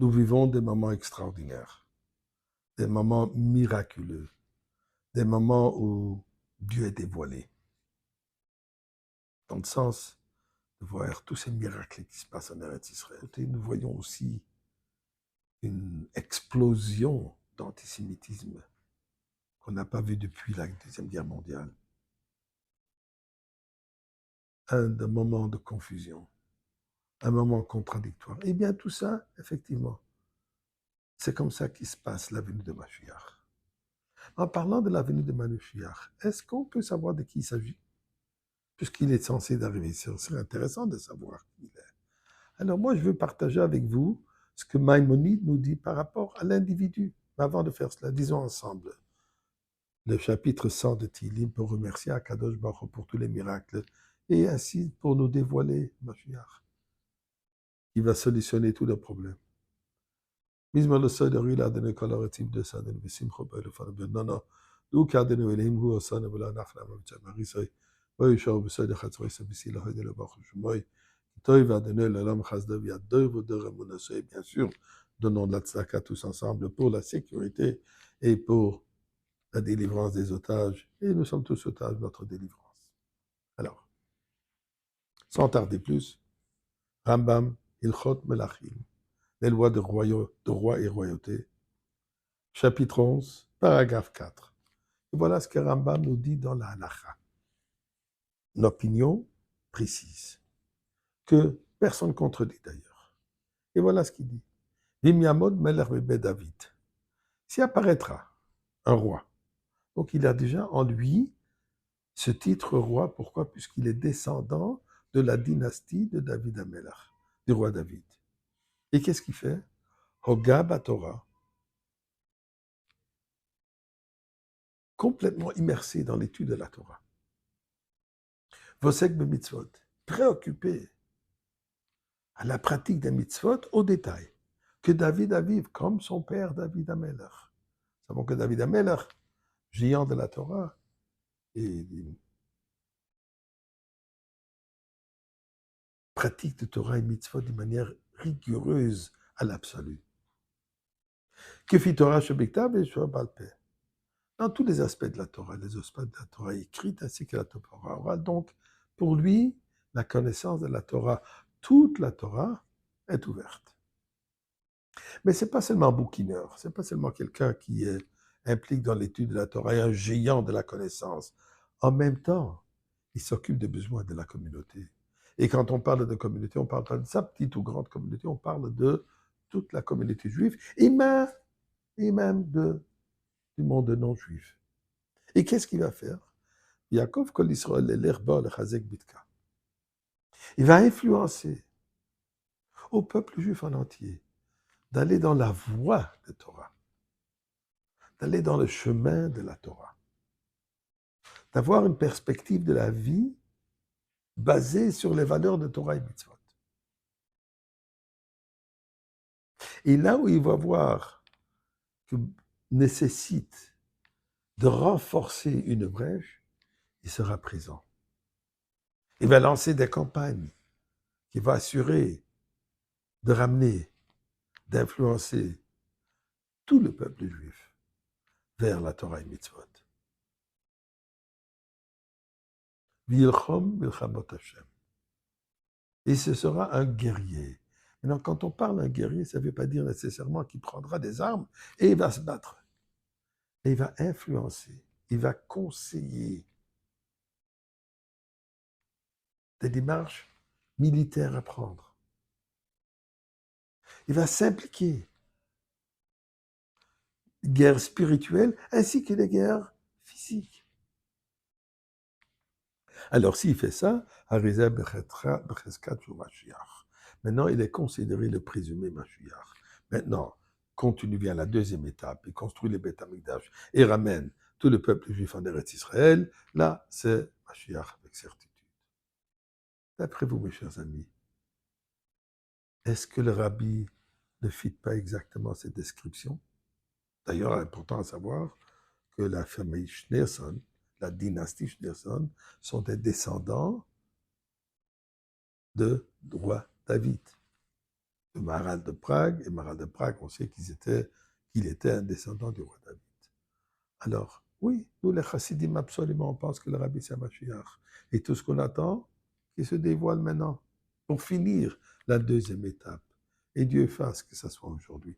Nous vivons des moments extraordinaires, des moments miraculeux, des moments où Dieu est dévoilé, dans le sens de voir tous ces miracles qui se passent en Eretz Israël. Et nous voyons aussi une explosion d'antisémitisme qu'on n'a pas vu depuis la Deuxième Guerre mondiale. Un moment de confusion, un moment contradictoire. Eh bien, tout ça, effectivement, c'est comme ça qu'il se passe la venue de Mashiach. En parlant de la venue de Mashiach, est-ce qu'on peut savoir de qui il s'agit? Puisqu'il est censé d'arriver, c'est intéressant de savoir qui il est. Alors moi, je veux partager avec vous ce que Maïmonide nous dit par rapport à l'individu. Mais avant de faire cela, disons ensemble le chapitre 100 de Tilim pour remercier Akadosh Baruch Hu pour tous les miracles et ainsi pour nous dévoiler Mashiach, qui va solutionner tous les problèmes. מזמן לסדר אילה אדוני כל הרצים דסדן ושמחו באלפן בנונו דו כאדנו אלוהים הוא עשנו ולא אנחנו נמצא מריסוי וישור בסדר חצוי סביסי לא הדי לבח שמוי טוי ואדוני לעולם חסדו וידוי ודור אמונתו. Bien sûr, donnons de la tzedaka tous ensemble pour la sécurité et pour la délivrance des otages. Et nous sommes tous otages de notre délivrance. Alors, sans tarder plus, Rambam, Ilchot Melachim, les lois de roi et royauté, chapitre 11, paragraphe 4. Et voilà ce que Rambam nous dit dans la halacha. Une opinion précise, que personne ne contredit d'ailleurs. Et voilà ce qu'il dit. Vimyamod Melech Bebe David. S'y apparaîtra un roi. Donc il a déjà en lui ce titre roi. Pourquoi? Puisqu'il est descendant de la dynastie de David Amelech, du roi David. Et qu'est-ce qu'il fait? Hogab Torah. Complètement immersé dans l'étude de la Torah. Vosek be mitzvot. Préoccupé à la pratique des mitzvot au détail, que David Aviv, comme son père David Amelech. Nous savons que David Amelech, géant de la Torah, et pratique de Torah et mitzvot d'une manière rigoureuse à l'absolu. Que fit Torah Shebektav et Shobalpe. Dans tous les aspects de la Torah, les aspects de la Torah écrite ainsi que la Torah orale. Donc, pour lui, la connaissance de la Torah, toute la Torah, est ouverte. Mais ce n'est pas seulement un bouquineur, ce n'est pas seulement quelqu'un qui implique dans l'étude de la Torah, un géant de la connaissance. En même temps, il s'occupe des besoins de la communauté. Et quand on parle de communauté, on ne parle pas de sa petite ou grande communauté, on parle de toute la communauté juive et même du monde non juif. Et qu'est-ce qu'il va faire? Yaakov Kol Yisrael l'herba le chazek bitka. Il va influencer au peuple juif en entier d'aller dans la voie de Torah, d'aller dans le chemin de la Torah, d'avoir une perspective de la vie basée sur les valeurs de Torah et mitzvot. Et là où il va voir qu'il nécessite de renforcer une brèche, il sera présent. Il va lancer des campagnes qui vont assurer de ramener, d'influencer tout le peuple juif vers la Torah et mitzvot. Vilchom milchamot Hashem. Et ce sera un guerrier. Maintenant, quand on parle d'un guerrier, ça ne veut pas dire nécessairement qu'il prendra des armes et il va se battre. Et il va influencer, il va conseiller des démarches militaires à prendre. Il va s'impliquer. Guerres spirituelles ainsi que les guerres physiques. Alors, s'il fait ça, maintenant, il est considéré le présumé Mashiach. Maintenant, continue bien la deuxième étape, il construit les Beth Amikdash et ramène tout le peuple juif en Eretz Israël. Là, c'est Mashiach avec certitude. D'après vous, mes chers amis, est-ce que le rabbi ne fit pas exactement cette description? D'ailleurs, important à savoir que la famille Schneerson, la dynastie Schneerson, sont des descendants de roi David. de Maharal de Prague, et Maharal de Prague, on sait qu'il était un descendant du roi David. Alors, oui, nous les chassidim, absolument, on pense que le Rabbi c'est un Mashiach. Et tout ce qu'on attend, qui se dévoile maintenant, pour finir la deuxième étape. Et Dieu fasse que ça soit aujourd'hui.